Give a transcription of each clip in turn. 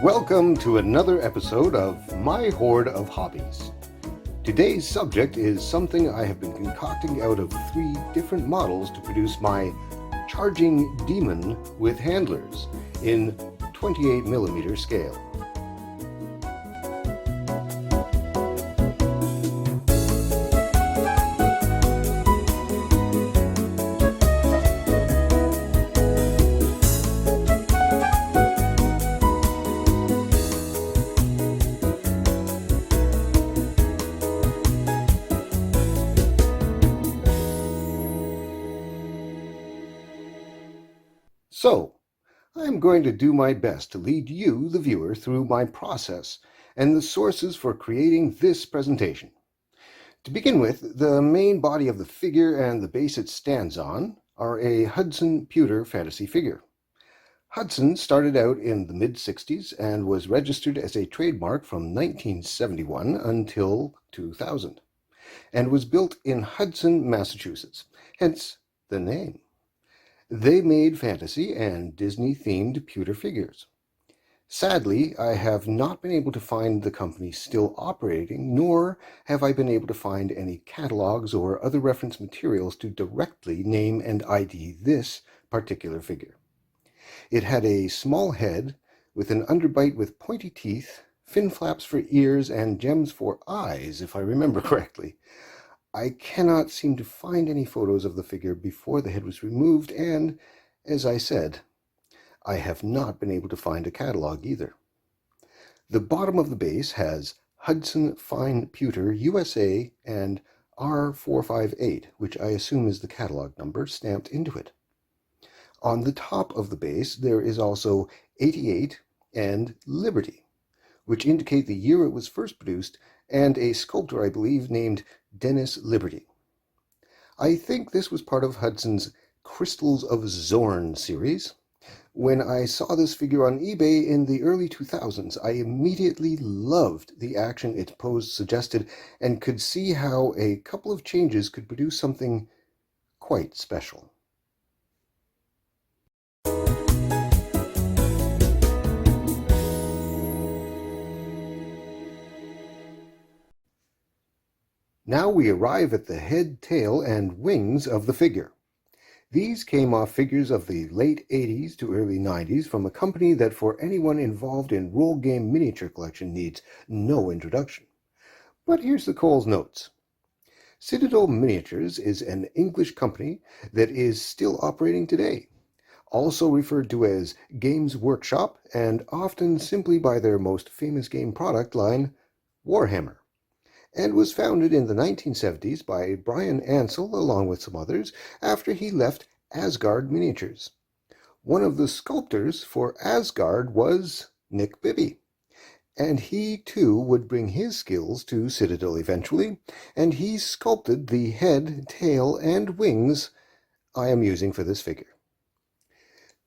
Welcome to another episode of My Horde of Hobbies. Today's subject is something I have been concocting out of 3 different models to produce my charging demon with handlers in 28mm scale. So, I'm going to do my best to lead you, the viewer, through my process and the sources for creating this presentation. To begin with, the main body of the figure and the base it stands on are a Hudson Pewter fantasy figure. Hudson started out in the mid-60s and was registered as a trademark from 1971 until 2000, and was built in Hudson, Massachusetts, hence the name. They made fantasy and Disney-themed pewter figures. Sadly, I have not been able to find the company still operating, nor have I been able to find any catalogs or other reference materials to directly name and ID this particular figure. It had a small head with an underbite with pointy teeth, fin flaps for ears, and gems for eyes, if I remember correctly. I cannot seem to find any photos of the figure before the head was removed, and, as I said, I have not been able to find a catalog either. The bottom of the base has Hudson Fine Pewter USA and R458, which I assume is the catalog number, stamped into it. On the top of the base there is also 88 and Liberty, which indicate the year it was first produced, and a sculptor, I believe, named Dennis Liberty. I think this was part of Hudson's Crystals of Zorn series. When I saw this figure on eBay in the early 2000s, I immediately loved the action its pose suggested and could see how a couple of changes could produce something quite special. Now we arrive at the head, tail, and wings of the figure. These came off figures of the late 80s to early 90s from a company that for anyone involved in role game miniature collection needs no introduction. But here's the Cole's notes. Citadel Miniatures is an English company that is still operating today, also referred to as Games Workshop, and often simply by their most famous game product line, Warhammer, and was founded in the 1970s by Brian Ansell along with some others after he left Asgard Miniatures. One of the sculptors for Asgard was Nick Bibby, and he too would bring his skills to Citadel eventually, and he sculpted the head, tail, and wings I am using for this figure.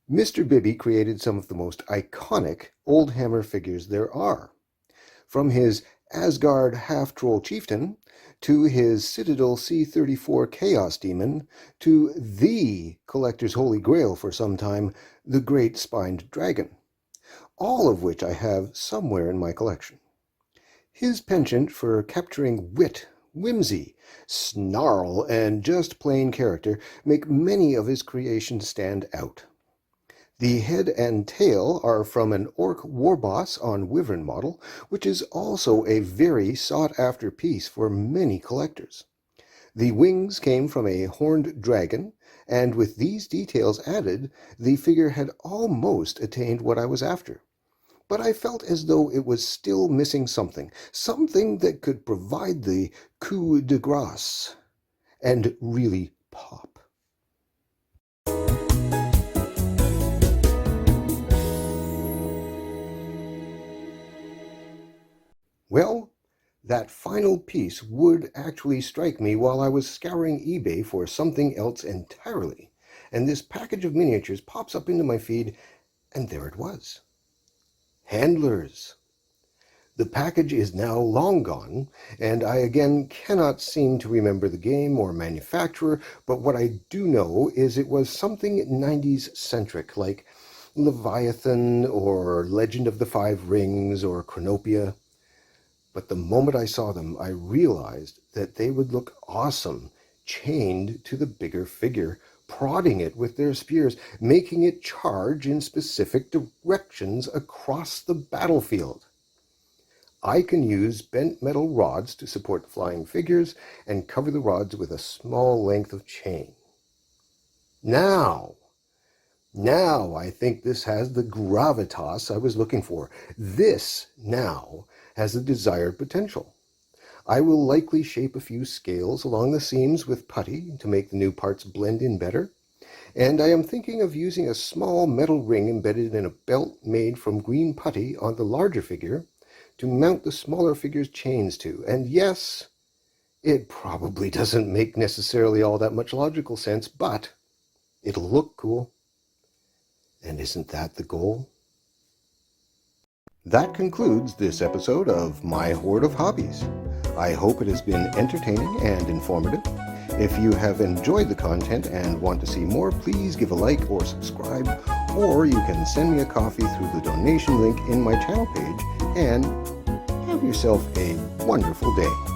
Mr. Bibby created some of the most iconic Old Hammer figures there are, from his Asgard Half Troll Chieftain, to his Citadel C34 Chaos Demon, to the collector's holy grail for some time, the Great Spined Dragon, all of which I have somewhere in my collection. His penchant for capturing wit, whimsy, snarl, and just plain character make many of his creations stand out. The head and tail are from an Orc Warboss on Wyvern model, which is also a very sought-after piece for many collectors. The wings came from a horned dragon, and with these details added, the figure had almost attained what I was after. But I felt as though it was still missing something that could provide the coup de grace and really pop. Well, that final piece would actually strike me while I was scouring eBay for something else entirely, and this package of miniatures pops up into my feed, and there it was. Handlers. The package is now long gone, and I again cannot seem to remember the game or manufacturer, but what I do know is it was something 90s centric, like Leviathan or Legend of the Five Rings or Chronopia. But the moment I saw them, I realized that they would look awesome chained to the bigger figure, prodding it with their spears, making it charge in specific directions across the battlefield. I can use bent metal rods to support the flying figures and cover the rods with a small length of chain. Now I think this has the gravitas I was looking for. This now has the desired potential. I will likely shape a few scales along the seams with putty to make the new parts blend in better. And I am thinking of using a small metal ring embedded in a belt made from green putty on the larger figure to mount the smaller figure's chains to. And yes, it probably doesn't make necessarily all that much logical sense, but it'll look cool. And isn't that the goal? That concludes this episode of My Horde of Hobbies. I hope it has been entertaining and informative. If you have enjoyed the content and want to see more, please give a like or subscribe, or you can send me a coffee through the donation link in my channel page, and have yourself a wonderful day.